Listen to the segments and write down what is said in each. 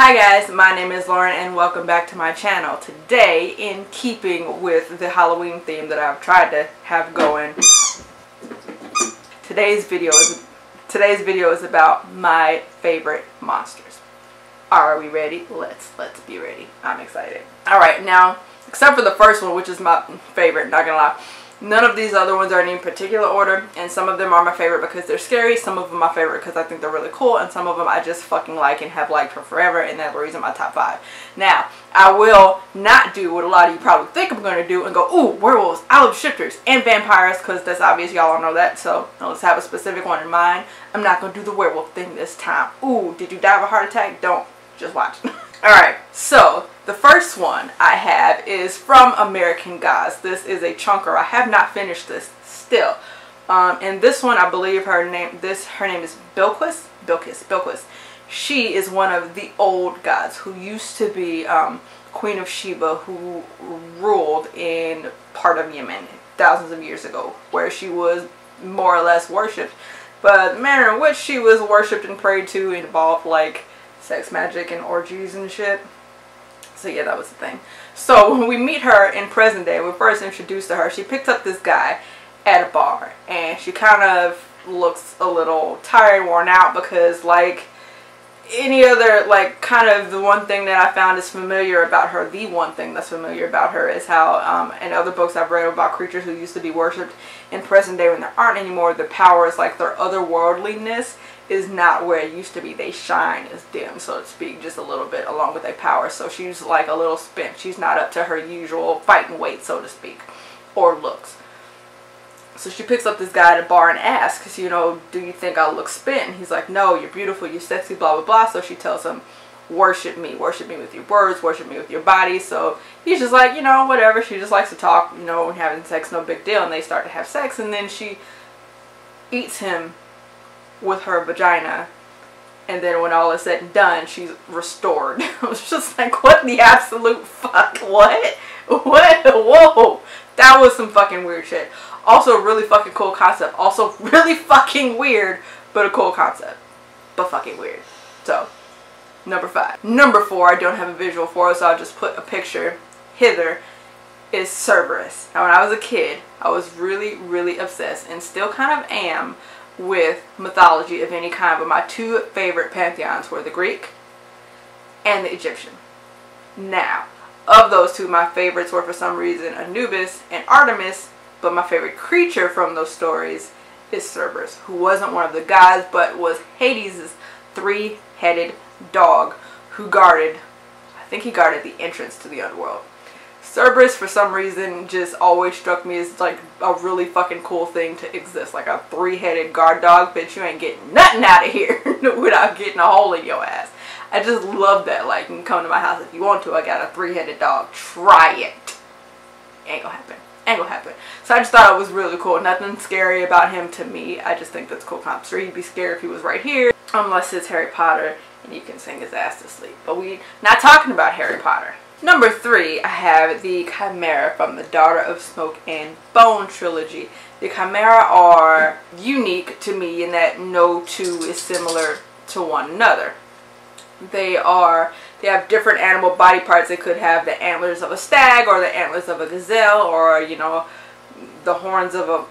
Hi guys, my name is Lauren and welcome back to my channel. Today, in keeping with the Halloween theme that I've tried to have going, today's video is about my favorite monsters. Are we ready? Let's be ready. I'm excited. Alright, now, except for the first one, which is my favorite, not gonna lie, none of these other ones are in any particular order, and some of them are my favorite because they're scary, some of them are my favorite because I think they're really cool, and some of them I just fucking like and have liked for forever, and that's the reason my top 5. Now, I will not do what a lot of you probably think I'm going to do and go, ooh, werewolves, olive shifters, and vampires, because that's obvious, y'all all know that, so let's have a specific one in mind. I'm not going to do the werewolf thing this time. Ooh, did you die of a heart attack? Don't. Just watch. Alright, so the first one I have is from American Gods. This is a chunker. I have not finished this still. And this one, I believe her name is Bilquis. She is one of the old gods who used to be Queen of Sheba, who ruled in part of Yemen thousands of years ago, where she was more or less worshipped. But the manner in which she was worshipped and prayed to involved like sex magic and orgies and shit. So yeah, that was the thing. So when we meet her in present day, when we first introduced to her, she picks up this guy at a bar, and she kind of looks a little tired, worn out, because like any other, like, kind of the one thing that I found is familiar about her, the one thing that's familiar about her is how in other books I've read about creatures who used to be worshipped in present day, when there aren't anymore, the power is like their otherworldliness is not where it used to be. They shine as dim, so to speak, just a little bit along with their power. So she's like a little spent. She's not up to her usual fighting weight, so to speak, or looks. So she picks up this guy at a bar and asks, you know, do you think I look spent? And he's like, no, you're beautiful, you're sexy, blah, blah, blah. So she tells him, worship me with your words, worship me with your body. So he's just like, you know, whatever. She just likes to talk, you know, having sex, no big deal. And they start to have sex, and then she eats him with her vagina, and then when all is said and done, she's restored. I was just like, what the absolute fuck? What? Whoa, that was some fucking weird shit. Also really fucking cool concept. Also really fucking weird, but a cool concept, but fucking weird. So number 5. Number 4, I don't have a visual for it, so I'll just put a picture hither, is Cerberus. Now when I was a kid, I was really obsessed, and still kind of am, with mythology of any kind, but my 2 favorite pantheons were the Greek and the Egyptian. Now, of those 2, my favorites were for some reason Anubis and Artemis, but my favorite creature from those stories is Cerberus, who wasn't one of the gods, but was Hades' 3-headed dog who guarded, I think he guarded the entrance to the underworld. Cerberus, for some reason, just always struck me as like a really fucking cool thing to exist. Like a 3-headed guard dog. Bitch, you ain't getting nothing out of here without getting a hole in your ass. I just love that. Like, you can come to my house if you want to. I got a 3-headed dog. Try it. Ain't gonna happen. Ain't gonna happen. So I just thought it was really cool. Nothing scary about him to me. I just think that's cool. I'm sure he'd be scared if he was right here. Unless it's Harry Potter and you can sing his ass to sleep. But we not talking about Harry Potter. Number 3, I have the Chimera from the Daughter of Smoke and Bone trilogy. The Chimera are unique to me in that no 2 is similar to one another. They have different animal body parts. They could have the antlers of a stag, or the antlers of a gazelle, or, you know, the horns of a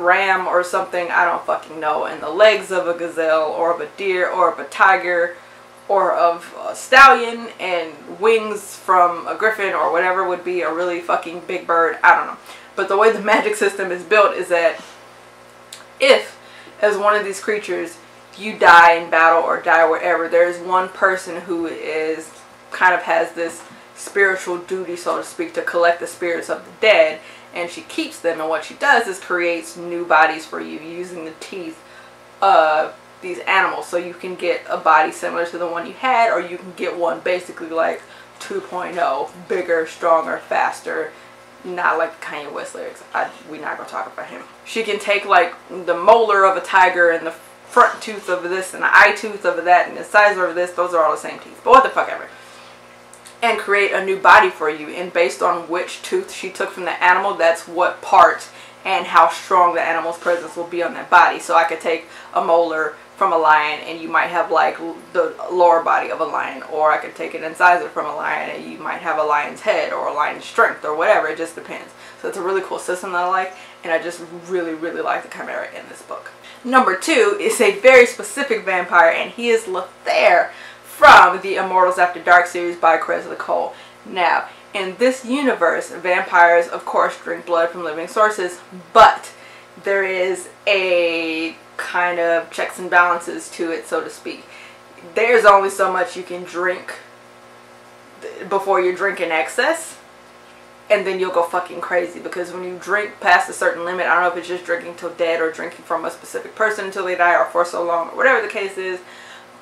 ram or something. I don't fucking know. And the legs of a gazelle, or of a deer, or of a tiger, or of a stallion, and wings from a griffin or whatever would be a really fucking big bird. I don't know. But the way the magic system is built is that if, as one of these creatures, you die in battle or die wherever, there's one person who is kind of has this spiritual duty, so to speak, to collect the spirits of the dead, and she keeps them, and what she does is creates new bodies for you using the teeth of these animals. So you can get a body similar to the one you had, or you can get one basically like 2.0, bigger, stronger, faster, not like Kanye West lyrics. We're not gonna talk about him. She can take like the molar of a tiger and the front tooth of this and the eye tooth of that and the size of this, those are all the same teeth, but what the fuck ever, and create a new body for you, and based on which tooth she took from the animal, that's what part and how strong the animal's presence will be on that body. So I could take a molar from a lion, and you might have like the lower body of a lion, or I could take an incisor from a lion and you might have a lion's head or a lion's strength or whatever. It just depends. So it's a really cool system that I like, and I just really like the Chimera in this book. Number 2 is a very specific vampire, and he is Lothair from the Immortals After Dark series by Kresley Cole. Now, in this universe, vampires of course drink blood from living sources, but there is a kind of checks and balances to it, so to speak. There's only so much you can drink before you drink in excess, and then you'll go fucking crazy, because when you drink past a certain limit, I don't know if it's just drinking till dead or drinking from a specific person until they die or for so long or whatever the case is,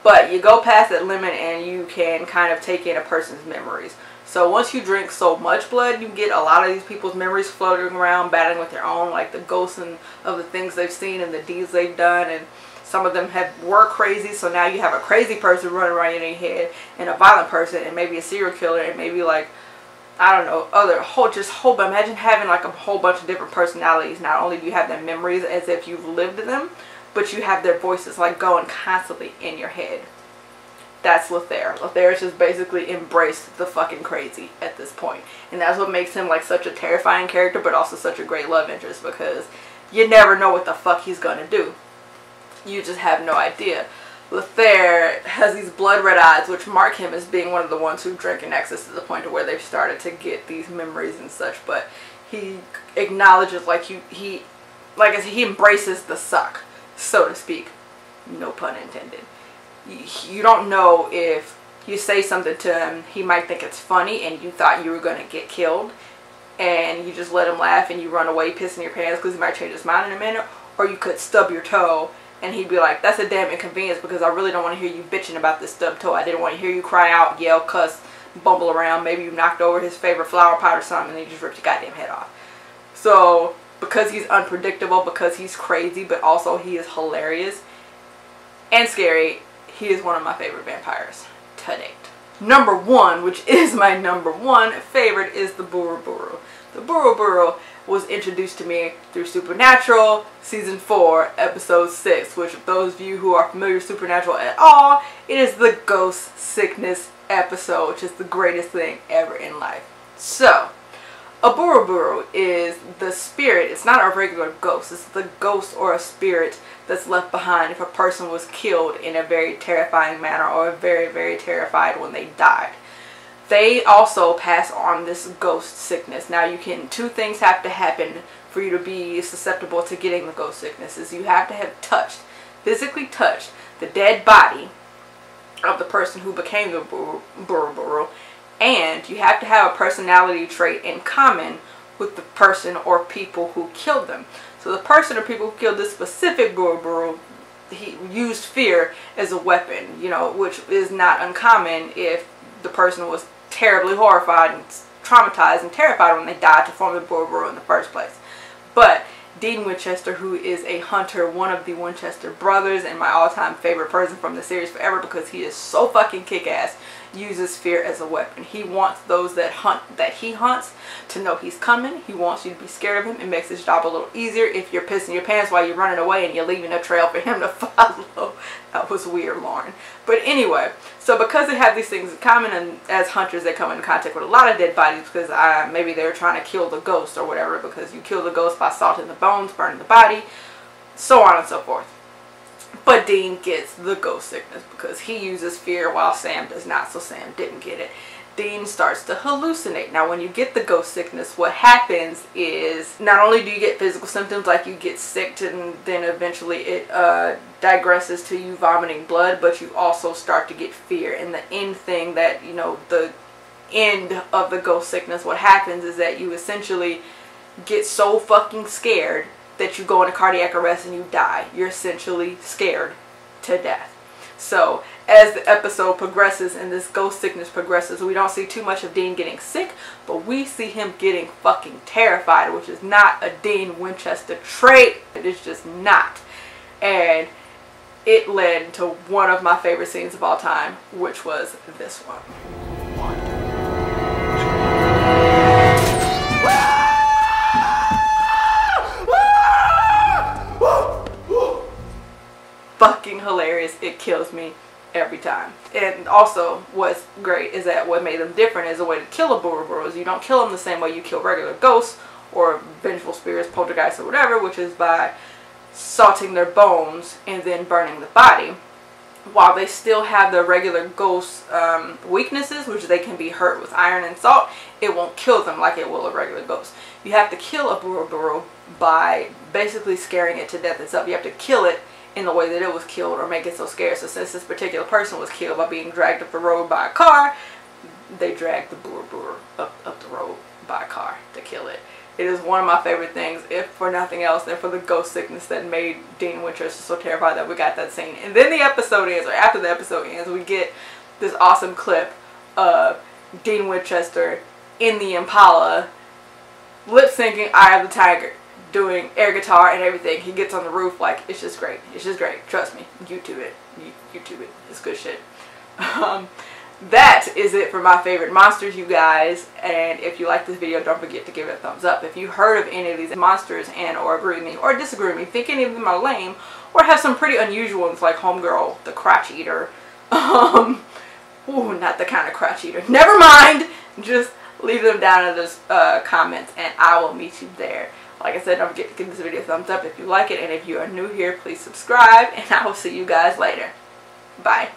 but you go past that limit and you can kind of take in a person's memories. So once you drink so much blood, you get a lot of these people's memories floating around, battling with their own, like the ghosts and of the things they've seen and the deeds they've done, and some of them were crazy, so now you have a crazy person running around in your head, and a violent person, and maybe a serial killer, and maybe like, I don't know, imagine having like a whole bunch of different personalities. Not only do you have their memories as if you've lived them, but you have their voices like going constantly in your head. That's Lothair. Lothair has just basically embraced the fucking crazy at this point. And that's what makes him like such a terrifying character, but also such a great love interest, because you never know what the fuck he's gonna do. You just have no idea. Lothair has these blood red eyes, which mark him as being one of the ones who drink in excess to the point to where they've started to get these memories and such. But he acknowledges, like he embraces the suck, so to speak. No pun intended. You don't know if you say something to him, he might think it's funny and you thought you were going to get killed, and you just let him laugh and you run away pissing your pants because he might change his mind in a minute. Or you could stub your toe and he'd be like, that's a damn inconvenience because I really don't want to hear you bitching about this stub toe. I didn't want to hear you cry out, yell, cuss, bumble around. Maybe you knocked over his favorite flower pot or something and then you just ripped your goddamn head off. So because he's unpredictable, because he's crazy, but also he is hilarious and scary, he is one of my favorite vampires to date. Number 1, which is my number 1 favorite, is the Buru-Buru. The Buru-Buru was introduced to me through Supernatural Season 4, Episode 6, which, those of you who are familiar with Supernatural at all, it is the ghost sickness episode, which is the greatest thing ever in life. So, a Buru-Buru is the spirit. It's not a regular ghost. It's the ghost or a spirit that's left behind if a person was killed in a very terrifying manner or very terrified when they died. They also pass on this ghost sickness. Now two things have to happen for you to be susceptible to getting the ghost sickness. Is you have to have physically touched the dead body of the person who became the Buru-Buru, and you have to have a personality trait in common with the person or people who killed them. So the person or people who killed this specific Buru-Buru, he used fear as a weapon, you know, which is not uncommon if the person was terribly horrified and traumatized and terrified when they died to form the Buru-Buru in the first place. But Dean Winchester, who is a hunter, one of the Winchester brothers, and my all-time favorite person from the series forever because he is so fucking kick-ass, uses fear as a weapon. He wants those that he hunts to know he's coming. He wants you to be scared of him. It makes his job a little easier if you're pissing your pants while you're running away and you're leaving a trail for him to follow. That was weird, Lauren. But anyway, so because they have these things in common, and as hunters they come in contact with a lot of dead bodies because maybe they're trying to kill the ghost or whatever, because you kill the ghost by salting the bones, burning the body, so on and so forth. But Dean gets the ghost sickness because he uses fear while Sam does not, so Sam didn't get it. Dean starts to hallucinate. Now when you get the ghost sickness, what happens is not only do you get physical symptoms like you get sick and then eventually it digresses to you vomiting blood, but you also start to get fear. And the end thing that, you know, the end of the ghost sickness, what happens is that you essentially get so fucking scared that you go into cardiac arrest and you die. You're essentially scared to death. So as the episode progresses and this ghost sickness progresses, we don't see too much of Dean getting sick, but we see him getting fucking terrified, which is not a Dean Winchester trait. It is just not. And it led to one of my favorite scenes of all time, which was this one. Fucking hilarious. It kills me every time. And also what's great is that what made them different is the way to kill a Buru is you don't kill them the same way you kill regular ghosts or vengeful spirits, poltergeists, or whatever, which is by salting their bones and then burning the body. While they still have their regular ghost weaknesses, which they can be hurt with iron and salt, it won't kill them like it will a regular ghost. You have to kill a Buru by basically scaring it to death itself. You have to kill it in the way that it was killed or make it so scared. So since this particular person was killed by being dragged up the road by a car, they dragged the Buru up the road by a car to kill it. It is one of my favorite things, if for nothing else, than for the ghost sickness that made Dean Winchester so terrified that we got that scene. And then the episode ends, or after the episode ends, we get this awesome clip of Dean Winchester in the Impala, lip syncing "Eye of the Tiger," doing air guitar and everything. He gets on the roof, like, it's just great. It's just great. Trust me. YouTube it. YouTube it. It's good shit. That is it for my favorite monsters, you guys. And if you like this video, don't forget to give it a thumbs up. If you heard of any of these monsters and or agree with me or disagree with me, think any of them are lame, or have some pretty unusual ones like Homegirl, the crotch eater. Ooh, not the kind of crotch eater. Never mind. Just leave them down in the comments and I will meet you there. Like I said, don't forget to give this video a thumbs up if you like it. And if you are new here, please subscribe. And I will see you guys later. Bye.